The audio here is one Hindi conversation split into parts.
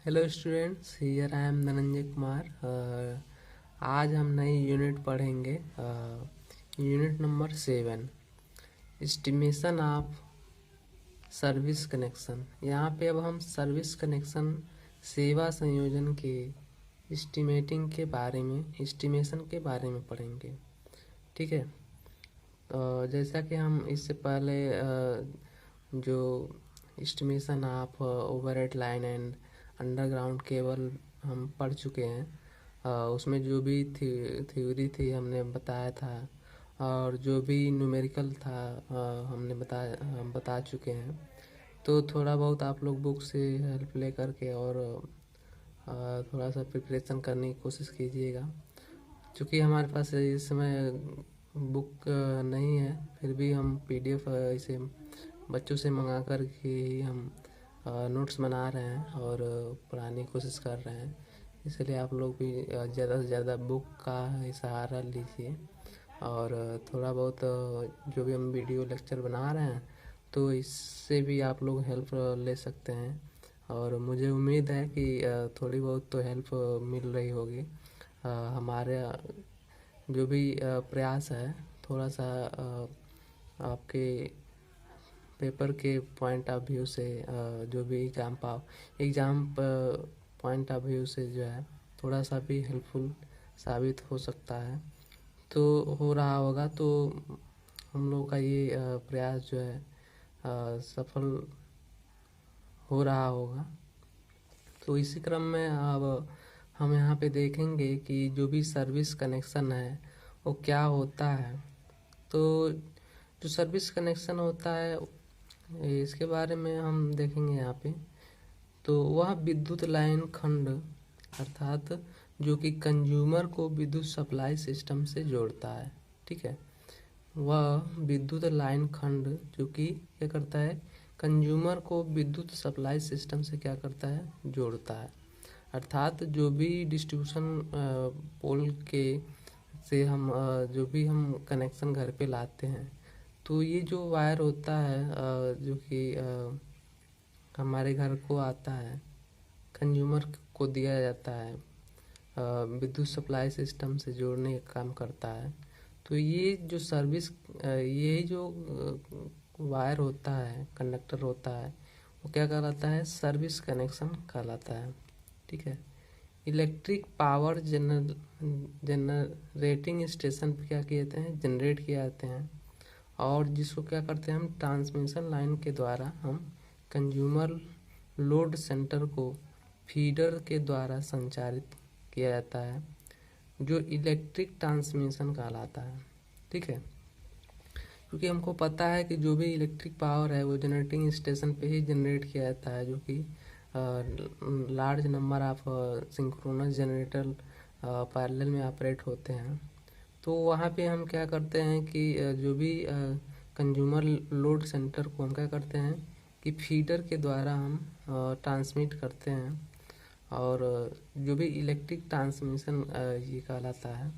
Hello students, here I am Dhananjay Kumar. आज हम नई यूनिट पढ़ेंगे, unit number 7, estimation of service connection. यहाँ पे अब हम सर्विस कनेक्शन सेवा संयोजन के एस्टिमेशन के बारे में पढ़ेंगे। ठीक है। तो जैसा कि हम इससे पहले जो estimation of overhead line and underground cable हम पढ़ चुके हैं। उसमें जो भी थ्योरी थी हमने बताया था, और जो भी न्यूमेरिकल था हम बता चुके हैं। तो थोड़ा बहुत आप लोग बुक से हेल्प ले करके और थोड़ा सा प्रिपरेशन करने की कोशिश कीजिएगा। क्योंकि हमारे पास इस समय बुक नहीं है, फिर भी हम पीडीएफ इसे बच्चों से मंगा कर के ही हम नोट्स बना रहे हैं और पढ़ाने की कोशिश कर रहे हैं। इसलिए आप लोग भी ज़्यादा से ज़्यादा बुक का ही सहारा लीजिए, और थोड़ा बहुत जो भी हम वीडियो लेक्चर बना रहे हैं तो इससे भी आप लोग हेल्प ले सकते हैं। और मुझे उम्मीद है कि थोड़ी बहुत तो हेल्प मिल रही होगी। हमारे जो भी प्रयास है, थोड़ा सा आपके पेपर के पॉइंट ऑफ व्यू से, जो भी एग्ज़ाम पॉइंट ऑफ व्यू से जो है थोड़ा सा भी हेल्पफुल साबित हो सकता है, तो हो रहा होगा। तो हम लोग का ये प्रयास जो है सफल हो रहा होगा। तो इसी क्रम में अब हम यहाँ पे देखेंगे कि जो भी सर्विस कनेक्शन है वो क्या होता है। तो जो सर्विस कनेक्शन होता है इसके बारे में हम देखेंगे यहाँ पे। तो वह विद्युत लाइन खंड अर्थात जो कि कंज्यूमर को विद्युत सप्लाई सिस्टम से जोड़ता है। ठीक है। वह विद्युत लाइन खंड जो कि क्या करता है, कंज्यूमर को विद्युत सप्लाई सिस्टम से क्या करता है, जोड़ता है। अर्थात जो भी डिस्ट्रीब्यूशन पोल के से हम जो भी हम कनेक्शन घर पे लाते हैं, तो ये जो वायर होता है जो कि हमारे घर को आता है, कंज्यूमर को दिया जाता है, विद्युत सप्लाई सिस्टम से जोड़ने का काम करता है। तो ये जो ये जो वायर होता है, कंडक्टर होता है, वो क्या कहलाता है, सर्विस कनेक्शन कहलाता है। ठीक है। इलेक्ट्रिक पावर जनरेटिंग स्टेशन पे क्या किए जाते हैं, जनरेट किए जाते हैं, और जिसको क्या करते हैं हम ट्रांसमिशन लाइन के द्वारा हम कंज्यूमर लोड सेंटर को फीडर के द्वारा संचारित किया जाता है, जो इलेक्ट्रिक ट्रांसमिशन कहलाता है। ठीक है। क्योंकि हमको पता है कि जो भी इलेक्ट्रिक पावर है वो जनरेटिंग स्टेशन पे ही जनरेट किया जाता है, जो कि large number of synchronous generator parallel में ऑपरेट होते हैं। तो वहाँ पे हम क्या करते हैं कि जो भी कंज्यूमर लोड सेंटर को हम क्या करते हैं कि फीडर के द्वारा हम ट्रांसमिट करते हैं, और जो भी इलेक्ट्रिक ट्रांसमिशन ये कहलाता है।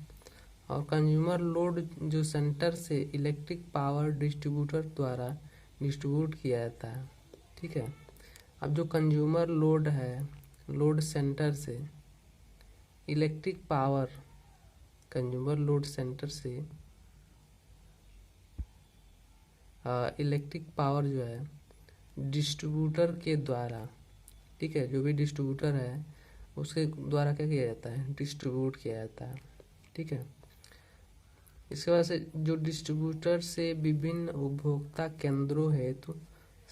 और कंज्यूमर लोड जो सेंटर से इलेक्ट्रिक पावर डिस्ट्रीब्यूटर द्वारा डिस्ट्रीब्यूट किया जाता है। ठीक है। अब जो कंज्यूमर लोड है, लोड सेंटर से electric power, consumer load centre से इलेक्ट्रिक पावर जो है डिस्ट्रीब्यूटर के द्वारा, ठीक है, जो भी डिस्ट्रीब्यूटर है उसके द्वारा क्या किया जाता है, डिस्ट्रीब्यूट किया जाता है। ठीक है। इसके वजह से जो डिस्ट्रीब्यूटर से विभिन्न उपभोक्ता केंद्रों हेतु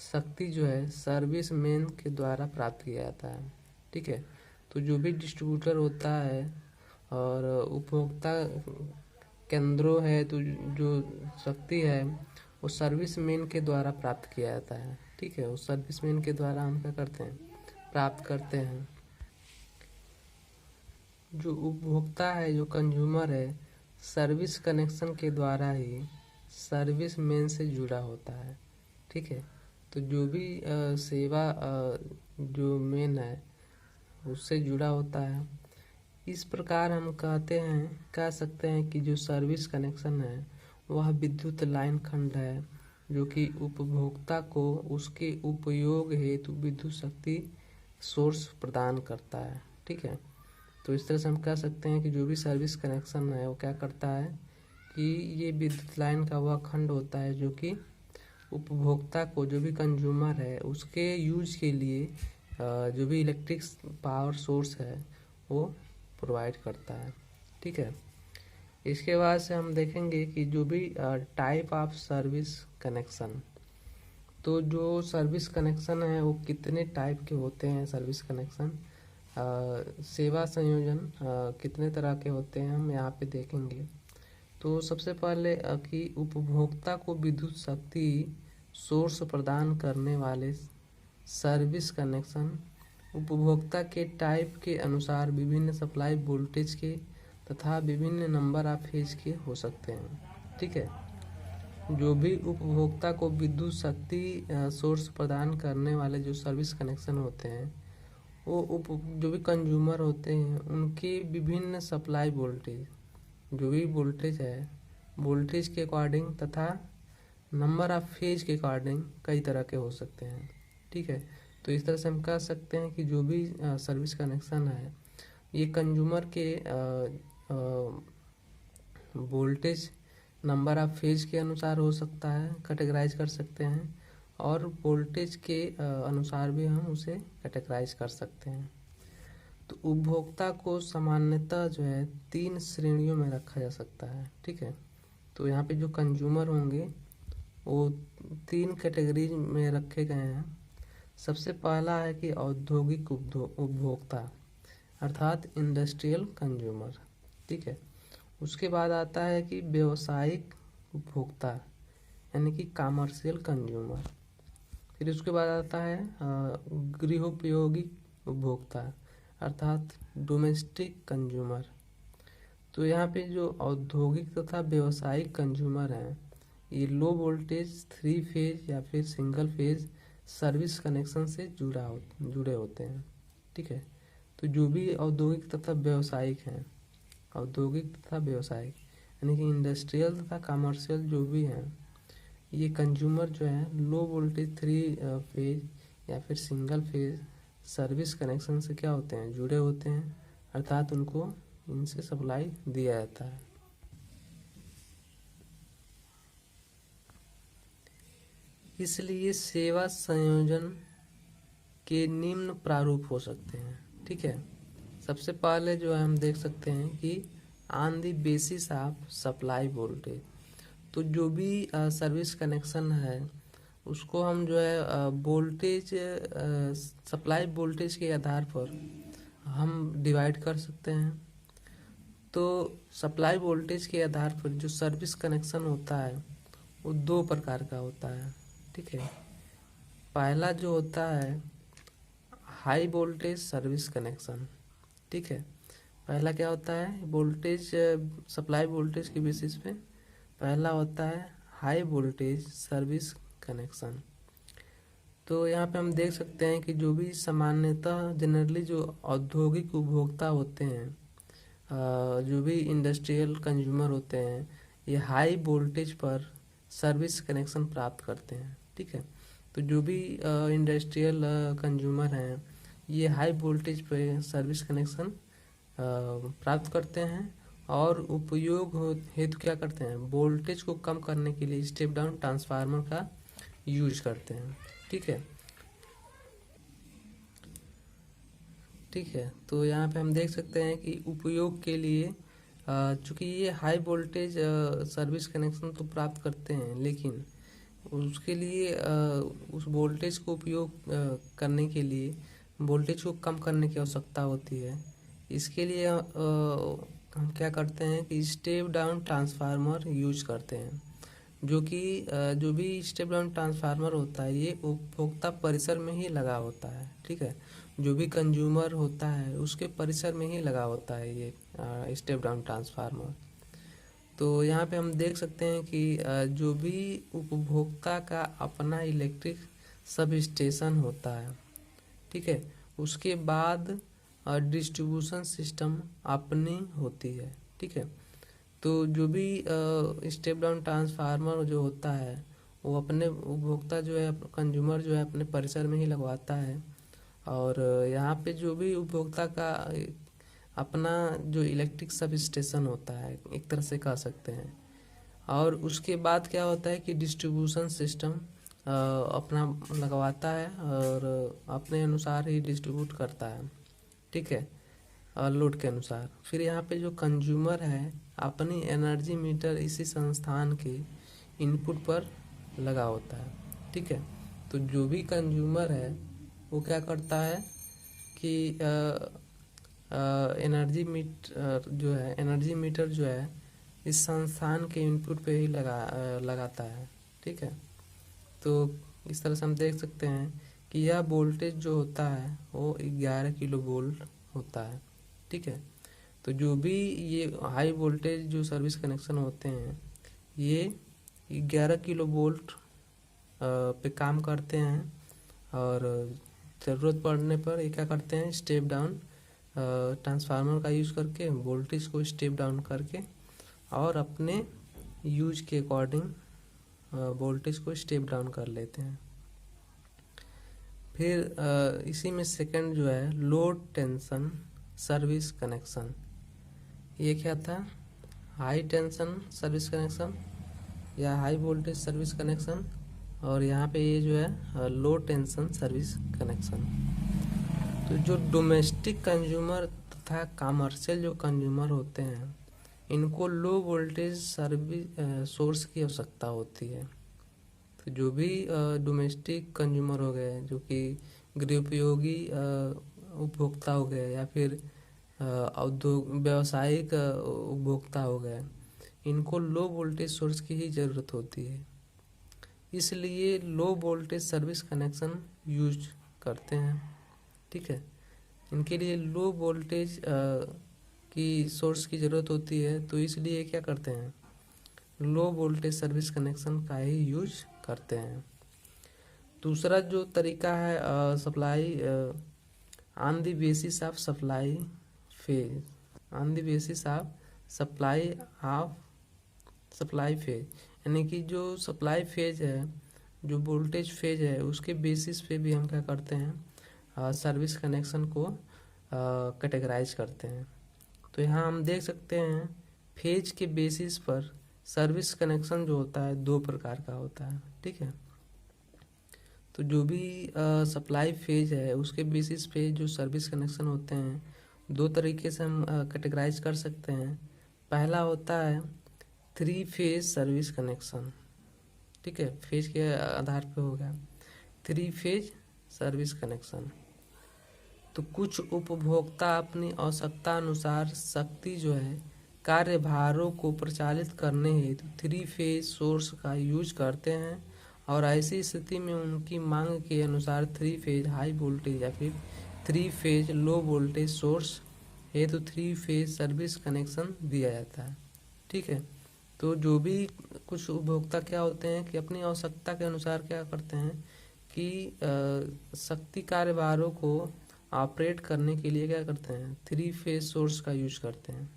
शक्ति जो है सर्विस मेन के द्वारा प्राप्त किया जाता है। ठीक है। तो जो भी डिस्ट्रीब्यूटर होता है और उपभोक्ता केंद्रों है, तो जो शक्ति है वो सर्विस मेन के द्वारा प्राप्त किया जाता है। ठीक है। उस सर्विस मेन के द्वारा हम क्या करते हैं, प्राप्त करते हैं। जो उपभोक्ता है, जो कंज्यूमर है, सर्विस कनेक्शन के द्वारा ही सर्विस मेन से जुड़ा होता है। ठीक है। तो जो भी सेवा जो मेन है उससे जुड़ा होता है। इस प्रकार हम कह सकते हैं कि जो सर्विस कनेक्शन है वह विद्युत लाइन खंड है, जो कि उपभोक्ता को उसके उपयोग हेतु विद्युत शक्ति सोर्स प्रदान करता है। ठीक है, तो इस तरह से हम कह सकते हैं कि जो भी सर्विस कनेक्शन है वो क्या करता है कि ये विद्युत लाइन का वह खंड होता है जो कि उपभोक्ता को, जो भी कंज्यूमर है, उसके यूज के लिए जो भी इलेक्ट्रिक पावर सोर्स है वो प्रोवाइड करता है। ठीक है, इसके बाद से हम देखेंगे कि जो भी टाइप ऑफ सर्विस कनेक्शन, तो जो सर्विस कनेक्शन है वो कितने टाइप के होते हैं। सर्विस कनेक्शन सेवा संयोजन कितने तरह के होते हैं हम यहाँ पे देखेंगे। तो सबसे पहले कि उपभोक्ता को विद्युत शक्ति सोर्स प्रदान करने वाले सर्विस कनेक्शन उपभोक्ता के टाइप के अनुसार विभिन्न सप्लाई वोल्टेज के तथा विभिन्न नंबर ऑफ फेज के हो सकते हैं। ठीक है, जो भी उपभोक्ता को विद्युत शक्ति सोर्स प्रदान करने वाले जो सर्विस कनेक्शन होते हैं वो जो भी कंज्यूमर होते हैं उनके विभिन्न सप्लाई वोल्टेज, जो भी वोल्टेज है, वोल्टेज के अकॉर्डिंग तथा नंबर ऑफ फेज के अकॉर्डिंग कई तरह के हो सकते हैं। ठीक है, तो इस तरह से हम कह सकते हैं कि जो भी सर्विस कनेक्शन है ये कंज्यूमर के वोल्टेज नंबर ऑफ फेज के अनुसार हो सकता है, कैटेगराइज कर सकते हैं, और वोल्टेज के अनुसार भी हम उसे कैटेगराइज कर सकते हैं। तो उपभोक्ता को सामान्यतः जो है 3 श्रेणियों में रखा जा सकता है। ठीक है, तो यहाँ पे जो कंज्यूमर होंगे वो 3 कैटेगरी में रखे गए हैं। सबसे पहला है कि औद्योगिक उपभोक्ता अर्थात इंडस्ट्रियल कंज्यूमर। ठीक है, उसके बाद आता है कि व्यावसायिक उपभोक्ता यानी कि कमर्शियल कंज्यूमर। फिर उसके बाद आता है गृहोपयोगी उपभोक्ता अर्थात डोमेस्टिक कंज्यूमर। तो यहाँ पे जो औद्योगिक तथा व्यावसायिक कंज्यूमर हैं ये लो वोल्टेज 3 फेज या फिर सिंगल फेज सर्विस कनेक्शन से जुड़े होते हैं। ठीक है, तो जो भी औद्योगिक तथा व्यावसायिक हैं, औद्योगिक तथा व्यावसायिक यानी कि इंडस्ट्रियल तथा कमर्शियल जो भी हैं, ये कंज्यूमर जो है लो वोल्टेज 3 फेज या फिर सिंगल फेज सर्विस कनेक्शन से क्या होते हैं, जुड़े होते हैं, अर्थात उनको इनसे सप्लाई दिया जाता है। इसलिए सेवा संयोजन के निम्न प्रारूप हो सकते हैं। ठीक है, सबसे पहले जो है हम देख सकते हैं कि on the basis of supply voltage, तो जो भी सर्विस कनेक्शन है उसको हम जो है वोल्टेज सप्लाई वोल्टेज के आधार पर हम डिवाइड कर सकते हैं। तो सप्लाई वोल्टेज के आधार पर जो सर्विस कनेक्शन होता है वो 2 प्रकार का होता है। ठीक है, पहला जो होता है हाई वोल्टेज सर्विस कनेक्शन। ठीक है, पहला क्या होता है, वोल्टेज सप्लाई वोल्टेज के बेसिस पे पहला होता है हाई वोल्टेज सर्विस कनेक्शन। तो यहाँ पे हम देख सकते हैं कि जो भी सामान्यतः जनरली जो औद्योगिक उपभोक्ता होते हैं, जो भी इंडस्ट्रियल कंज्यूमर होते हैं, ये हाई वोल्टेज पर सर्विस कनेक्शन प्राप्त करते हैं। ठीक है, तो जो भी इंडस्ट्रियल कंज्यूमर हैं ये हाई वोल्टेज पे सर्विस कनेक्शन प्राप्त करते हैं और उपयोग हेतु क्या करते हैं, वोल्टेज को कम करने के लिए स्टेप डाउन ट्रांसफार्मर का यूज करते हैं। ठीक है, ठीक है, तो यहाँ पे हम देख सकते हैं कि उपयोग के लिए चूँकि ये हाई वोल्टेज सर्विस कनेक्शन तो प्राप्त करते हैं, लेकिन उसके लिए उस वोल्टेज को उपयोग करने के लिए वोल्टेज को कम करने की आवश्यकता होती है। इसके लिए हम क्या करते हैं कि स्टेप डाउन ट्रांसफार्मर यूज करते हैं, जो कि जो भी स्टेप डाउन ट्रांसफार्मर होता है ये उपभोक्ता परिसर में ही लगा होता है। ठीक है, जो भी कंज्यूमर होता है उसके परिसर में ही लगा होता है ये स्टेप डाउन ट्रांसफार्मर। तो यहाँ पे हम देख सकते हैं कि जो भी उपभोक्ता का अपना इलेक्ट्रिक सब स्टेशन होता है, ठीक है, उसके बाद डिस्ट्रीब्यूशन सिस्टम अपनी होती है। ठीक है, तो जो भी स्टेप डाउन ट्रांसफार्मर जो होता है वो अपने उपभोक्ता जो है कंज्यूमर जो है अपने परिसर में ही लगवाता है और यहाँ पे जो भी उपभोक्ता का अपना जो इलेक्ट्रिक सब स्टेशन होता है, एक तरह से कह सकते हैं। और उसके बाद क्या होता है कि डिस्ट्रीब्यूशन सिस्टम अपना लगवाता है और अपने अनुसार ही डिस्ट्रीब्यूट करता है, ठीक है, लोड के अनुसार। फिर यहाँ पे जो कंज्यूमर है अपनी एनर्जी मीटर इसी संस्थान के इनपुट पर लगा होता है, ठीक है। तो जो भी कंज्यूमर है वो क्या करता है कि एनर्जी मीटर जो है इस संस्थान के इनपुट पे ही लगाता है, ठीक है। तो इस तरह से हम देख सकते हैं कि यह वोल्टेज जो होता है वो 11 किलो वोल्ट होता है, ठीक है। तो जो भी ये हाई वोल्टेज जो सर्विस कनेक्शन होते हैं ये 11 किलो वोल्ट पे काम करते हैं और ज़रूरत पड़ने पर ये क्या करते हैं, स्टेप डाउन ट्रांसफार्मर का यूज़ करके वोल्टेज को स्टेप डाउन करके और अपने यूज के अकॉर्डिंग वोल्टेज को स्टेप डाउन कर लेते हैं। फिर इसी में सेकंड जो है लोड टेंशन सर्विस कनेक्शन। ये क्या था, हाई टेंशन सर्विस कनेक्शन या हाई वोल्टेज सर्विस कनेक्शन, और यहाँ पे ये जो है लो टेंशन सर्विस कनेक्शन। तो जो डोमेस्टिक कंज्यूमर तथा कमर्शियल जो कंज्यूमर होते हैं इनको लो वोल्टेज सर्विस सोर्स की आवश्यकता होती है। तो जो भी डोमेस्टिक कंज्यूमर हो गए, जो कि गृहोपयोगी उपभोक्ता हो गए या फिर औद्योगिक व्यावसायिक उपभोक्ता हो गए, इनको लो वोल्टेज सोर्स की ही ज़रूरत होती है। इसलिए low voltage service connection use करते हैं, ठीक है। इनके लिए लो वोल्टेज की सोर्स की ज़रूरत होती है, तो इसलिए क्या करते हैं, लो वोल्टेज सर्विस कनेक्शन का ही यूज करते हैं। दूसरा जो तरीका है supply on the basis of supply phase, on the basis of supply phase, यानी कि जो सप्लाई फेज है, जो वोल्टेज फेज है, उसके बेसिस पे भी हम क्या करते हैं, सर्विस कनेक्शन को कैटेगराइज करते हैं। तो यहाँ हम देख सकते हैं फेज के बेसिस पर सर्विस कनेक्शन जो होता है दो प्रकार का होता है, ठीक है। तो जो भी सप्लाई फेज है उसके बेसिस पे जो सर्विस कनेक्शन होते हैं दो तरीके से हम कैटेगराइज कर सकते हैं। पहला होता है 3 फेज सर्विस कनेक्शन, ठीक है, फेज के आधार पे हो गया 3 फेज सर्विस कनेक्शन। तो कुछ उपभोक्ता अपनी आवश्यकता अनुसार शक्ति जो है कार्यभारों को प्रचालित करने हेतु 3 फेज सोर्स का यूज करते हैं और ऐसी स्थिति में उनकी मांग के अनुसार 3 फेज हाई वोल्टेज या फिर 3 फेज लो वोल्टेज सोर्स हेतु 3 फेज सर्विस कनेक्शन दिया जाता है, ठीक है। तो जो भी कुछ उपभोक्ता क्या होते हैं कि अपनी आवश्यकता के अनुसार क्या करते हैं कि शक्ति कार्यभारों को ऑपरेट करने के लिए क्या करते हैं 3 फेज सोर्स का यूज करते हैं।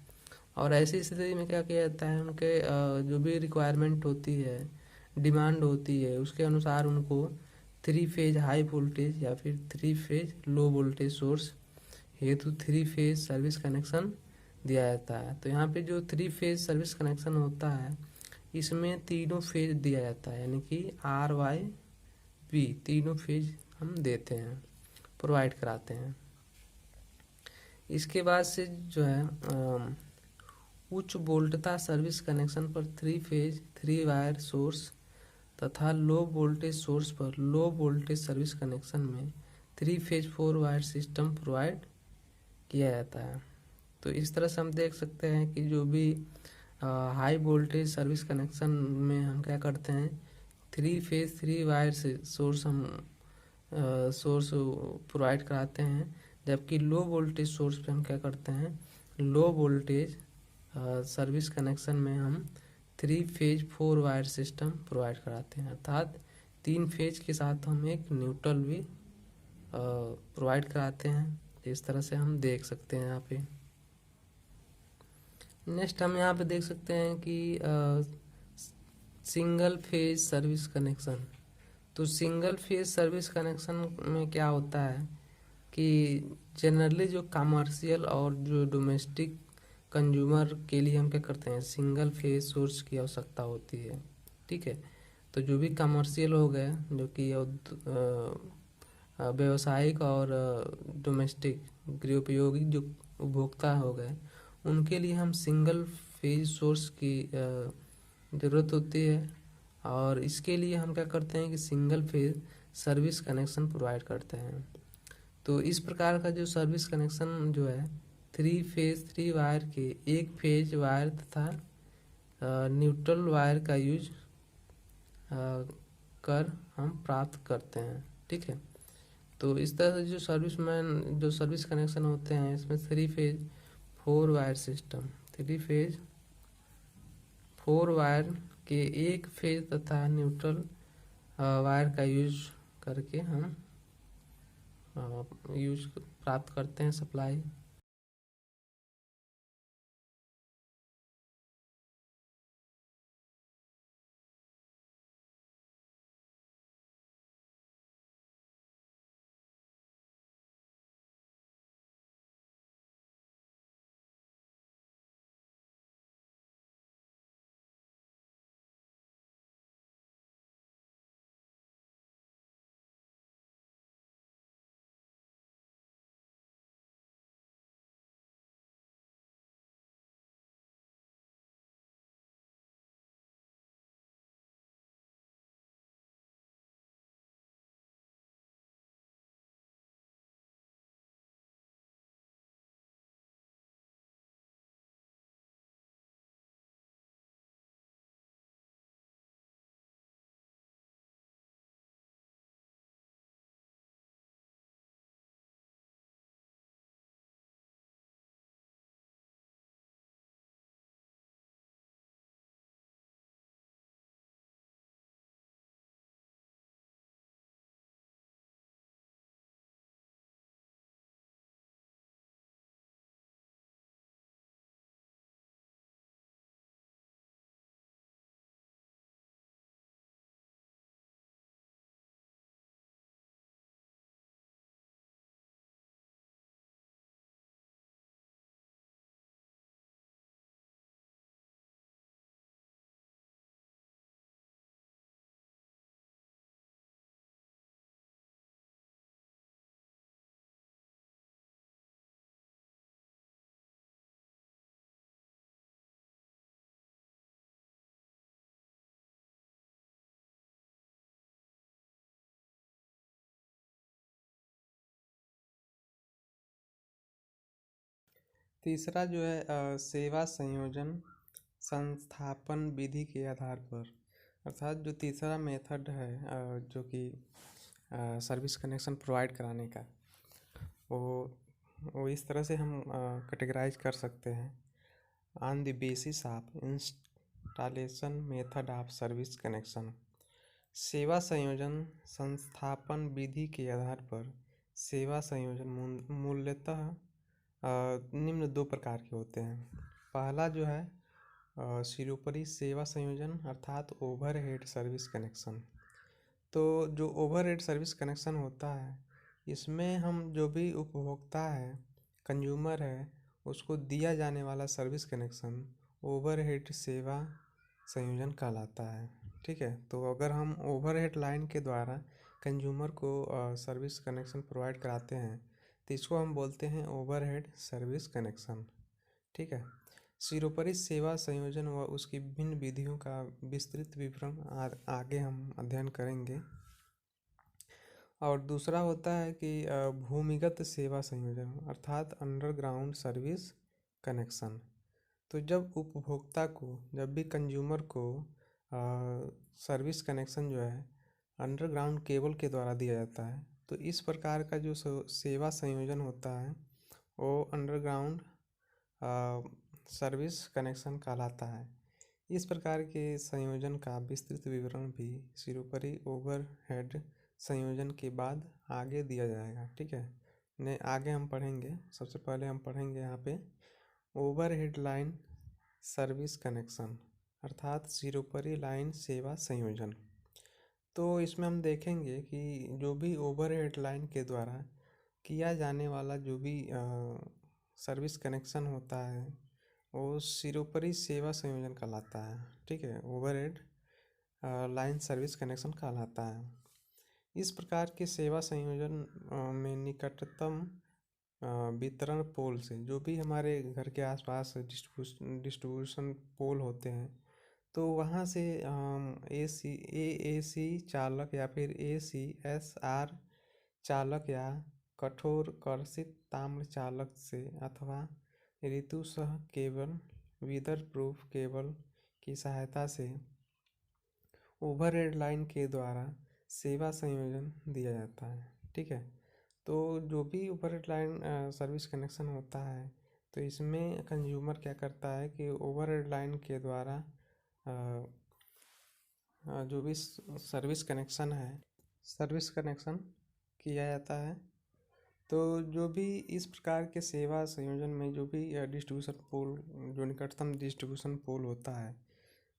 और ऐसी स्थिति में क्या किया जाता है, उनके जो भी रिक्वायरमेंट होती है, डिमांड होती है, उसके अनुसार उनको 3 फेज हाई वोल्टेज या फिर 3 फेज लो वोल्टेज सोर्स हेतु 3 फेज सर्विस कनेक्शन दिया जाता है। तो यहाँ पे जो 3 फेज सर्विस कनेक्शन होता है इसमें तीनों फेज दिया जाता है, यानी कि RYB तीनों फेज हम देते हैं, प्रोवाइड कराते हैं। इसके बाद से जो है उच्च वोल्टता सर्विस कनेक्शन पर 3 फेज 3 वायर सोर्स तथा लो वोल्टेज सोर्स पर लो वोल्टेज सर्विस कनेक्शन में 3 फेज 4 वायर सिस्टम प्रोवाइड किया जाता है। तो इस तरह से हम देख सकते हैं कि जो भी हाई वोल्टेज सर्विस कनेक्शन में हम क्या करते हैं 3 फेज 3 वायर से सोर्स हम सोर्स प्रोवाइड कराते हैं, जबकि लो वोल्टेज सोर्स पे हम क्या करते हैं लो वोल्टेज सर्विस कनेक्शन में हम 3 फेज 4 वायर सिस्टम प्रोवाइड कराते हैं, अर्थात 3 फेज के साथ हम एक न्यूट्रल भी प्रोवाइड कराते हैं। इस तरह से हम देख सकते हैं यहाँ पे। नेक्स्ट हम यहाँ पे देख सकते हैं कि सिंगल फेज सर्विस कनेक्शन। तो सिंगल फेज सर्विस कनेक्शन में क्या होता है, कि जनरली जो कमर्शियल और जो डोमेस्टिक कंज्यूमर के लिए हम क्या करते हैं, सिंगल फेज सोर्स की आवश्यकता होती है। ठीक है, तो जो भी कमर्शियल हो गए, जो कि व्यावसायिक और डोमेस्टिक गृह उपयोगी जो उपभोक्ता हो गए, उनके लिए हम सिंगल फेज सोर्स की ज़रूरत होती है। और इसके लिए हम क्या करते हैं कि single phase service connection provide करते हैं। तो इस प्रकार का जो सर्विस कनेक्शन जो है, थ्री वायर के एक फेज वायर तथा न्यूट्रल वायर का यूज कर हम प्राप्त करते हैं। ठीक है, तो इस तरह से जो सर्विस कनेक्शन होते हैं, इसमें थ्री फेज फोर वायर के एक फेज तथा न्यूट्रल वायर का यूज करके हम यूज प्राप्त करते हैं सप्लाई। तीसरा जो है सेवा संयोजन संस्थापन विधि के आधार पर, अर्थात जो तीसरा मेथड है जो कि सर्विस कनेक्शन प्रोवाइड कराने का, वो इस तरह से हम कैटेगराइज कर सकते हैं। On the basis of installation method of service connection, सेवा संयोजन संस्थापन विधि के आधार पर सेवा संयोजन मूलतः निम्न दो प्रकार के होते हैं। पहला जो है सिरोपरि सेवा संयोजन अर्थात ओवरहेड सर्विस कनेक्शन। तो जो ओवरहेड सर्विस कनेक्शन होता है, इसमें हम जो भी उपभोक्ता है, कंज्यूमर है, उसको दिया जाने वाला सर्विस कनेक्शन ओवरहेड सेवा संयोजन कहलाता है। ठीक है, तो अगर हम ओवरहेड लाइन के द्वारा कंज्यूमर को सर्विस कनेक्शन प्रोवाइड कराते हैं, तो इसको हम बोलते हैं ओवरहेड सर्विस कनेक्शन। ठीक है, सिरोपरि सेवा संयोजन व उसकी विभिन्न विधियों का विस्तृत विवरण आगे हम अध्ययन करेंगे। और दूसरा होता है कि भूमिगत सेवा संयोजन अर्थात अंडरग्राउंड सर्विस कनेक्शन। तो जब भी कंज्यूमर को सर्विस कनेक्शन जो है अंडरग्राउंड केबल के द्वारा दिया जाता है, तो इस प्रकार का जो सेवा संयोजन होता है वो अंडरग्राउंड सर्विस कनेक्शन कहलाता है। इस प्रकार के संयोजन का विस्तृत विवरण भी सिरोपरि ओवरहेड संयोजन के बाद आगे दिया जाएगा। ठीक है, ने आगे हम पढ़ेंगे। सबसे पहले हम पढ़ेंगे यहाँ पे ओवरहेड लाइन सर्विस कनेक्शन अर्थात सिरोपरि लाइन सेवा संयोजन। तो इसमें हम देखेंगे कि जो भी ओवरहेड लाइन के द्वारा किया जाने वाला जो भी सर्विस कनेक्शन होता है वो सिरोपरि सेवा संयोजन कहलाता है। ठीक है, ओवरहेड लाइन सर्विस कनेक्शन कहलाता है। इस प्रकार के सेवा संयोजन में निकटतम वितरण पोल से, जो भी हमारे घर के आसपास डिस्ट्रीब्यूशन पोल होते हैं, तो वहाँ से AAC चालक या फिर ACSR चालक या कठोर कर्षित ताम्र चालक से अथवा ऋतु सह केबल विदर प्रूफ केबल की सहायता से ओवरहेड लाइन के द्वारा सेवा संयोजन दिया जाता है। ठीक है, तो जो भी ओवरहेड लाइन सर्विस कनेक्शन होता है, तो इसमें कंज्यूमर क्या करता है कि ओवरहेड लाइन के द्वारा जो भी सर्विस कनेक्शन किया जाता है। तो जो भी इस प्रकार के सेवा संयोजन में जो भी डिस्ट्रीब्यूशन पोल, जो निकटतम डिस्ट्रीब्यूशन पोल होता है,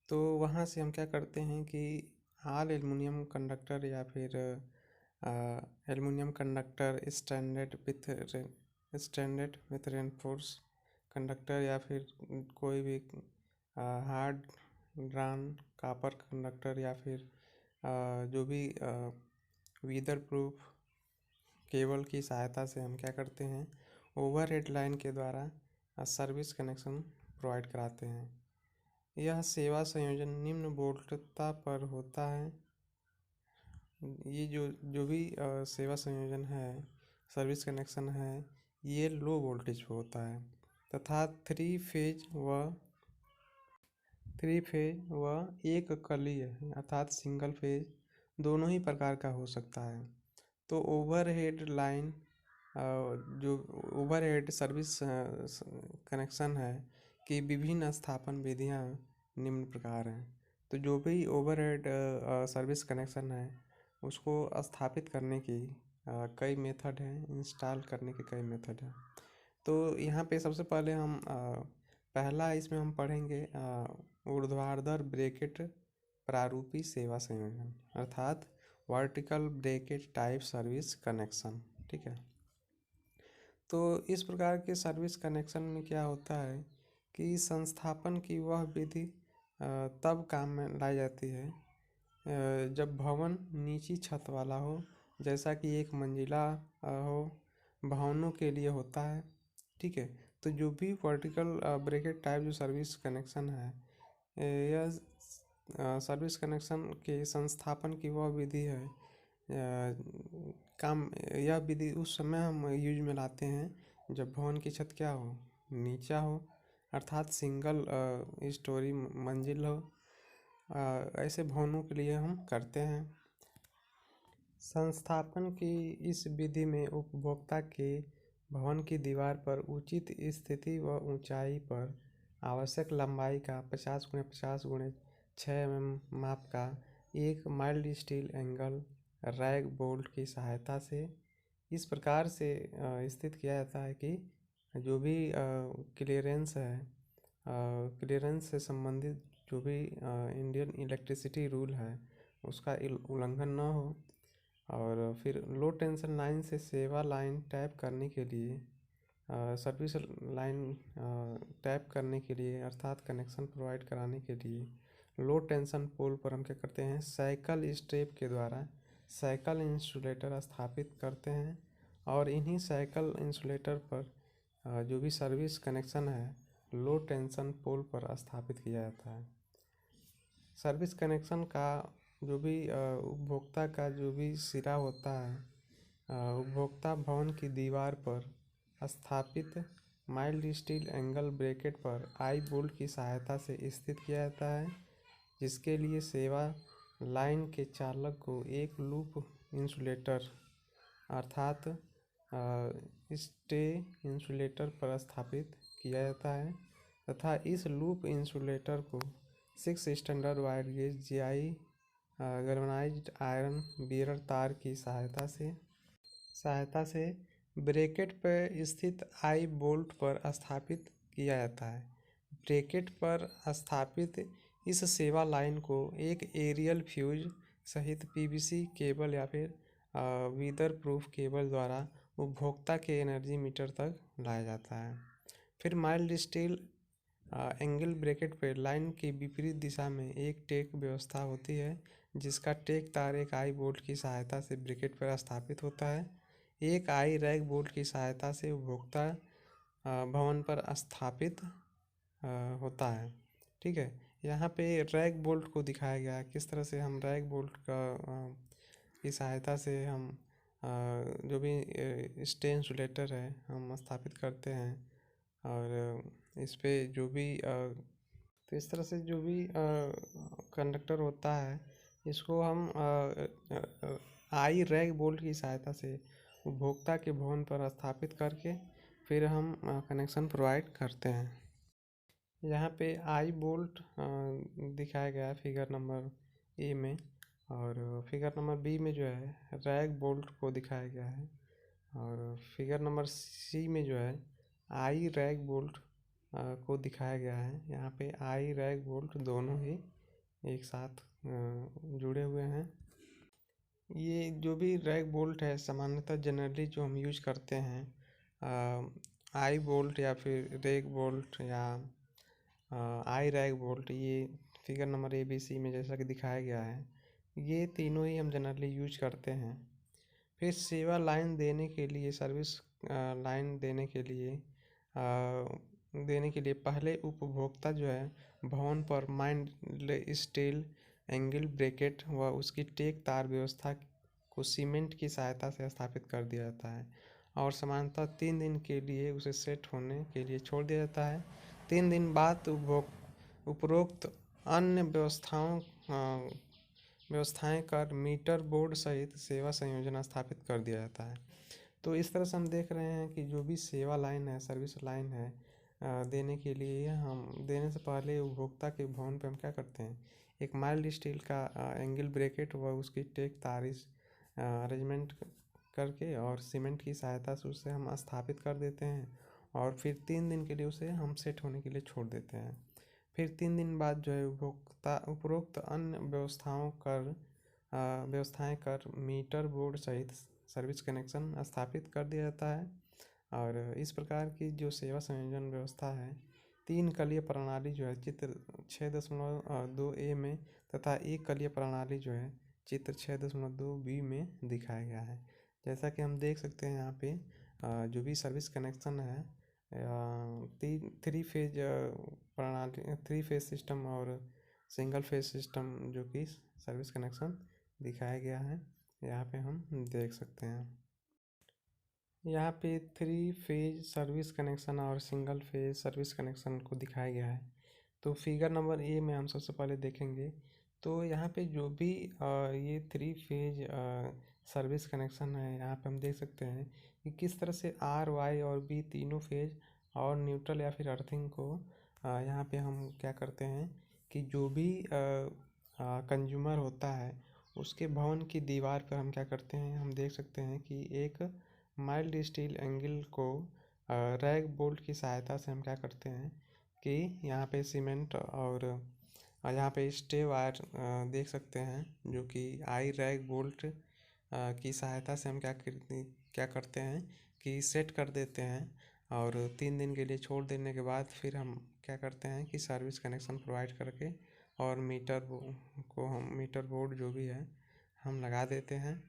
तो वहाँ से हम क्या करते हैं कि ऑल एल्युमिनियम कंडक्टर या फिर aluminium conductor standard with reinforce conductor या फिर कोई भी हार्ड ड्रान कापर कंडक्टर या फिर जो भी वीदर प्रूफ केबल की सहायता से हम क्या करते हैं, ओवरहेड लाइन के द्वारा सर्विस कनेक्शन प्रोवाइड कराते हैं। यह सेवा संयोजन निम्न वोल्टता पर होता है। ये जो भी सेवा संयोजन है, सर्विस कनेक्शन है, ये लो वोल्टेज पे होता है तथा थ्री फेज व एक कलीय अर्थात सिंगल फेज दोनों ही प्रकार का हो सकता है। तो ओवरहेड लाइन जो ओवरहेड सर्विस कनेक्शन है कि विभिन्न स्थापन विधियां निम्न प्रकार हैं। तो जो भी ओवरहेड सर्विस कनेक्शन है उसको स्थापित करने की कई मेथड हैं, इंस्टॉल करने के कई मेथड हैं। तो यहाँ पे सबसे पहले हम पहला इसमें हम पढ़ेंगे ऊर्ध्वाधर ब्रैकेट प्रारूपी सेवा संयोजन अर्थात vertical bracket type service connection. ठीक है, तो इस प्रकार के सर्विस कनेक्शन में क्या होता है कि संस्थापन की वह विधि तब काम में लाई जाती है जब भवन नीची छत वाला हो, जैसा कि एक मंजिला हो, भवनों के लिए होता है। ठीक है, तो जो भी वर्टिकल ब्रैकेट टाइप जो सर्विस कनेक्शन है, यह सर्विस कनेक्शन के संस्थापन की वह विधि है यह विधि उस समय हम यूज में लाते हैं जब भवन की छत क्या हो, नीचा हो, अर्थात सिंगल स्टोरी मंजिल हो। ऐसे भवनों के लिए हम करते हैं। संस्थापन की इस विधि में उपभोक्ता के भवन की दीवार पर उचित स्थिति व ऊंचाई पर आवश्यक लंबाई का 50 × 50 × 6 mm माप का एक mild steel angle rag bolt की सहायता से इस प्रकार से स्थित किया जाता है कि जो भी क्लियरेंस है, क्लियरेंस से संबंधित जो भी इंडियन इलेक्ट्रिसिटी रूल है उसका उल्लंघन न हो। और फिर लो टेंशन लाइन से सेवा लाइन टैप करने के लिए सर्विस लाइन टैप करने के लिए अर्थात कनेक्शन प्रोवाइड कराने के लिए लो टेंशन पोल पर हम क्या करते हैं, साइकिल स्ट्रेप के द्वारा साइकिल इंसुलेटर स्थापित करते हैं और इन्हीं साइकिल इंसुलेटर पर जो भी सर्विस कनेक्शन है लो टेंशन पोल पर स्थापित किया जाता है। सर्विस कनेक्शन का जो भी उपभोक्ता का जो भी सिरा होता है, उपभोक्ता भवन की दीवार पर स्थापित माइल्ड स्टील एंगल ब्रैकेट पर आई बोल्ट की सहायता से स्थित किया जाता है, जिसके लिए सेवा लाइन के चालक को एक लूप इंसुलेटर अर्थात स्टे इंसुलेटर पर स्थापित किया जाता है तथा इस लूप इंसुलेटर को 6 standard wire gauge GI galvanised iron बीयर तार की सहायता से ब्रैकेट पर स्थित आई बोल्ट पर स्थापित किया जाता है। ब्रैकेट पर स्थापित इस सेवा लाइन को एक एरियल फ्यूज सहित PVC केबल या फिर वीदर प्रूफ केबल द्वारा उपभोक्ता के एनर्जी मीटर तक लाया जाता है। फिर माइल्ड स्टील एंगल ब्रैकेट पर लाइन की विपरीत दिशा में एक टेक व्यवस्था होती है, जिसका टेक तार एक आई बोल्ट की सहायता से ब्रैकेट पर स्थापित होता है। एक आई रैक बोल्ट की सहायता से उपभोक्ता भवन पर स्थापित होता है। ठीक है, यहाँ पे रैक बोल्ट को दिखाया गया है, किस तरह से हम रैक बोल्ट की सहायता से हम जो भी स्टे इंसुलेटर है हम स्थापित करते हैं, और इस पे जो भी तो इस तरह से जो भी कंडक्टर होता है इसको हम आई रैक बोल्ट की सहायता से उपभोक्ता के भवन पर स्थापित करके फिर हम कनेक्शन प्रोवाइड करते हैं। यहाँ पे आई बोल्ट दिखाया गया है फिगर नंबर ए में, और फिगर नंबर बी में जो है रैक बोल्ट को दिखाया गया है, और फिगर नंबर सी में जो है आई रैक बोल्ट को दिखाया गया है। यहाँ पे आई रैक बोल्ट दोनों ही एक साथ जुड़े हुए हैं। ये जो भी रैक बोल्ट है सामान्यतः जनरली जो हम यूज करते हैं आई बोल्ट या फिर रैक बोल्ट या आई रैक बोल्ट, ये figure number A B C में जैसा कि दिखाया गया है, ये तीनों ही हम जनरली यूज करते हैं। फिर सेवा लाइन देने के लिए सर्विस लाइन देने के लिए पहले उपभोक्ता जो है भवन पर माइल्ड स्टील एंगल ब्रैकेट व उसकी टेक तार व्यवस्था को सीमेंट की सहायता से स्थापित कर दिया जाता है, और सामान्यतः 3 दिन के लिए उसे सेट होने के लिए छोड़ दिया जाता है। 3 दिन बाद उपरोक्त अन्य व्यवस्थाएं कर मीटर बोर्ड सहित सेवा संयोजन स्थापित कर दिया जाता है। तो इस तरह से हम देख रहे हैं कि जो भी सेवा लाइन है, सर्विस लाइन है देने के लिए, हम देने से पहले उपभोक्ता के भवन पे हम क्या करते हैं, एक माइल्ड स्टील का एंगल ब्रैकेट व उसकी टेक तार अरेंजमेंट करके और सीमेंट की सहायता से उसे हम स्थापित कर देते हैं, और फिर 3 दिन के लिए उसे हम सेट होने के लिए छोड़ देते हैं। फिर 3 दिन बाद जो है उपरोक्त अन्य व्यवस्थाएं कर मीटर बोर्ड सहित सर्विस कनेक्शन स्थापित कर दिया जाता है। और इस प्रकार की जो सेवा संयोजन व्यवस्था है 3 कलीय प्रणाली जो है चित्र 6.2 में तथा 1 कलीय प्रणाली जो है चित्र 6.2 में दिखाया गया है। जैसा कि हम देख सकते हैं यहाँ पे जो भी सर्विस कनेक्शन है 3 फेज प्रणाली, 3 फेज सिस्टम और सिंगल फेज सिस्टम जो कि सर्विस कनेक्शन दिखाया गया है, यहाँ पे हम देख सकते हैं। यहाँ पे 3 फेज सर्विस कनेक्शन और सिंगल फेज सर्विस कनेक्शन को दिखाया गया है। तो फिगर नंबर ए में हम सबसे पहले देखेंगे, तो यहाँ पे जो भी ये 3 फेज सर्विस कनेक्शन है, यहाँ पे हम देख सकते हैं कि किस तरह से आर वाई और बी तीनों फेज और न्यूट्रल या फिर अर्थिंग को यहाँ पे हम क्या करते हैं कि जो भी कंज्यूमर होता है उसके भवन की दीवार पर हम क्या करते हैं, हम देख सकते हैं कि एक माइल्ड स्टील एंगल को रैक बोल्ट की सहायता से हम क्या करते हैं कि यहाँ पे सीमेंट और यहाँ पे स्टे वायर देख सकते हैं, जो कि आई रैक बोल्ट की सहायता से हम क्या करते हैं कि सेट कर देते हैं, और 3 दिन के लिए छोड़ देने के बाद फिर हम क्या करते हैं कि सर्विस कनेक्शन प्रोवाइड करके और मीटर बोर्ड जो भी है हम लगा देते हैं।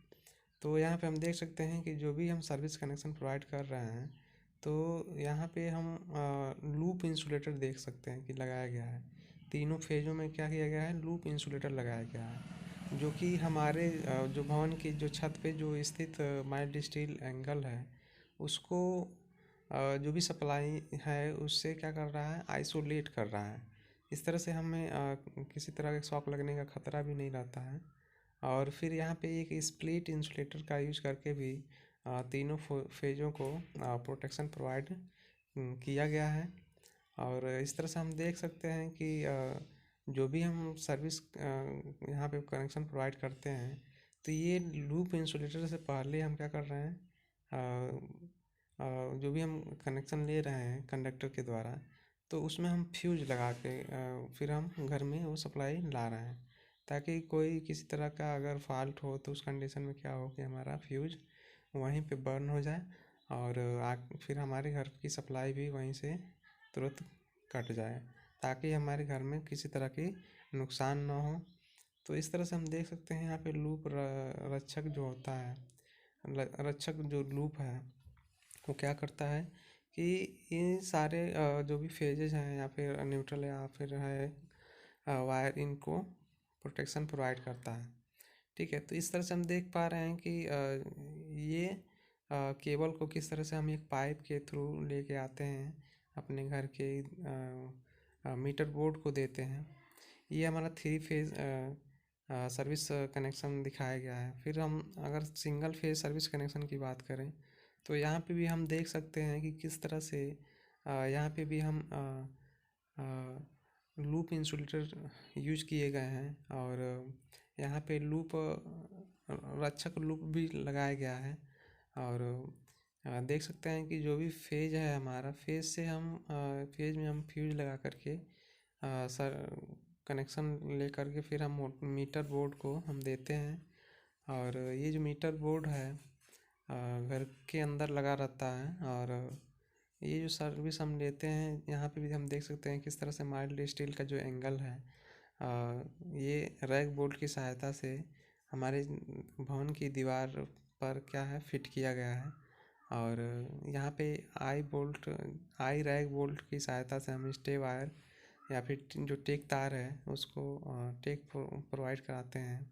तो यहाँ पे हम देख सकते हैं कि जो भी हम सर्विस कनेक्शन प्रोवाइड कर रहे हैं, तो यहाँ पे हम लूप इंसुलेटर देख सकते हैं कि लगाया गया है। तीनों फेजों में क्या किया गया है, लूप इंसुलेटर लगाया गया है, जो कि हमारे जो भवन की जो छत पे जो स्थित माइल्ड स्टील एंगल है उसको जो भी सप्लाई है उससे क्या कर रहा है, आइसोलेट कर रहा है। इस तरह से हमें किसी तरह का शॉक लगने का खतरा भी नहीं रहता है। और फिर यहाँ पे एक स्प्लिट इंसुलेटर का यूज करके भी तीनों फेजों को प्रोटेक्शन प्रोवाइड किया गया है। और इस तरह से हम देख सकते हैं कि जो भी हम सर्विस यहाँ पे कनेक्शन प्रोवाइड करते हैं, तो ये लूप इंसुलेटर से पहले हम क्या कर रहे हैं, जो भी हम कनेक्शन ले रहे हैं कंडक्टर के द्वारा, तो उसमें हम फ्यूज लगा के फिर हम घर में वो सप्लाई ला रहे हैं, ताकि कोई किसी तरह का अगर फॉल्ट हो तो उस कंडीशन में क्या हो कि हमारा फ्यूज वहीं पे बर्न हो जाए और फिर हमारे घर की सप्लाई भी वहीं से तुरंत कट जाए, ताकि हमारे घर में किसी तरह की नुकसान ना हो। तो इस तरह से हम देख सकते हैं यहाँ पे लूप रक्षक जो होता है, रक्षक जो लूप है वो क्या करता है कि ये सारे जो भी फेजेज हैं या फिर न्यूट्रल या फिर है वायर, इनको प्रोटेक्शन प्रोवाइड करता है। ठीक है, तो इस तरह से हम देख पा रहे हैं कि ये केबल को किस तरह से हम एक पाइप के थ्रू लेके आते हैं, अपने घर के मीटर बोर्ड को देते हैं। ये हमारा 3 फेज सर्विस कनेक्शन दिखाया गया है। फिर हम अगर सिंगल फेज सर्विस कनेक्शन की बात करें तो यहाँ पे भी हम देख सकते हैं कि किस तरह से यहाँ पे भी हम लूप इंसुलेटर यूज किए गए हैं और यहाँ पे लूप रक्षक लूप भी लगाया गया है। और देख सकते हैं कि जो भी फेज है हमारा, फेज से हम फेज में हम फ्यूज लगा करके सर कनेक्शन ले करके फिर हम मीटर बोर्ड को हम देते हैं। और ये जो मीटर बोर्ड है घर के अंदर लगा रहता है। और ये जो सर्विस हम लेते हैं यहाँ पे भी हम देख सकते हैं किस तरह से माइल्ड स्टील का जो एंगल है ये रैक बोल्ट की सहायता से हमारे भवन की दीवार पर क्या है फिट किया गया है। और यहाँ पे आई रैक बोल्ट की सहायता से हम स्टे वायर या फिर जो टेक तार है उसको टेक प्रोवाइड कराते हैं।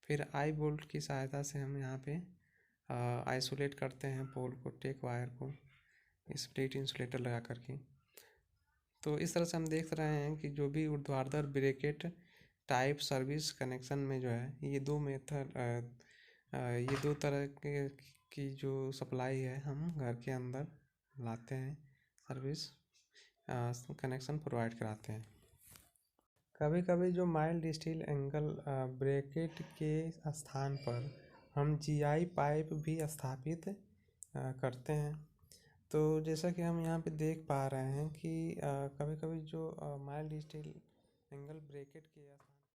फिर आई बोल्ट की सहायता से हम यहाँ पे आइसोलेट करते हैं पोल को, टेक वायर को स्प्लिट इंसुलेटर लगा करके। तो इस तरह से हम देख रहे हैं कि जो भी ऊर्ध्वाधर ब्रैकेट टाइप सर्विस कनेक्शन में जो है ये दो तरह की जो सप्लाई है हम घर के अंदर लाते हैं, सर्विस कनेक्शन प्रोवाइड कराते हैं। कभी कभी जो माइल्ड स्टील एंगल ब्रैकेट के स्थान पर हम जीआई पाइप भी स्थापित करते हैं। तो जैसा कि हम यहाँ पे देख पा रहे हैं कि कभी कभी जो माइल्ड स्टील एंगल ब्रैकेट के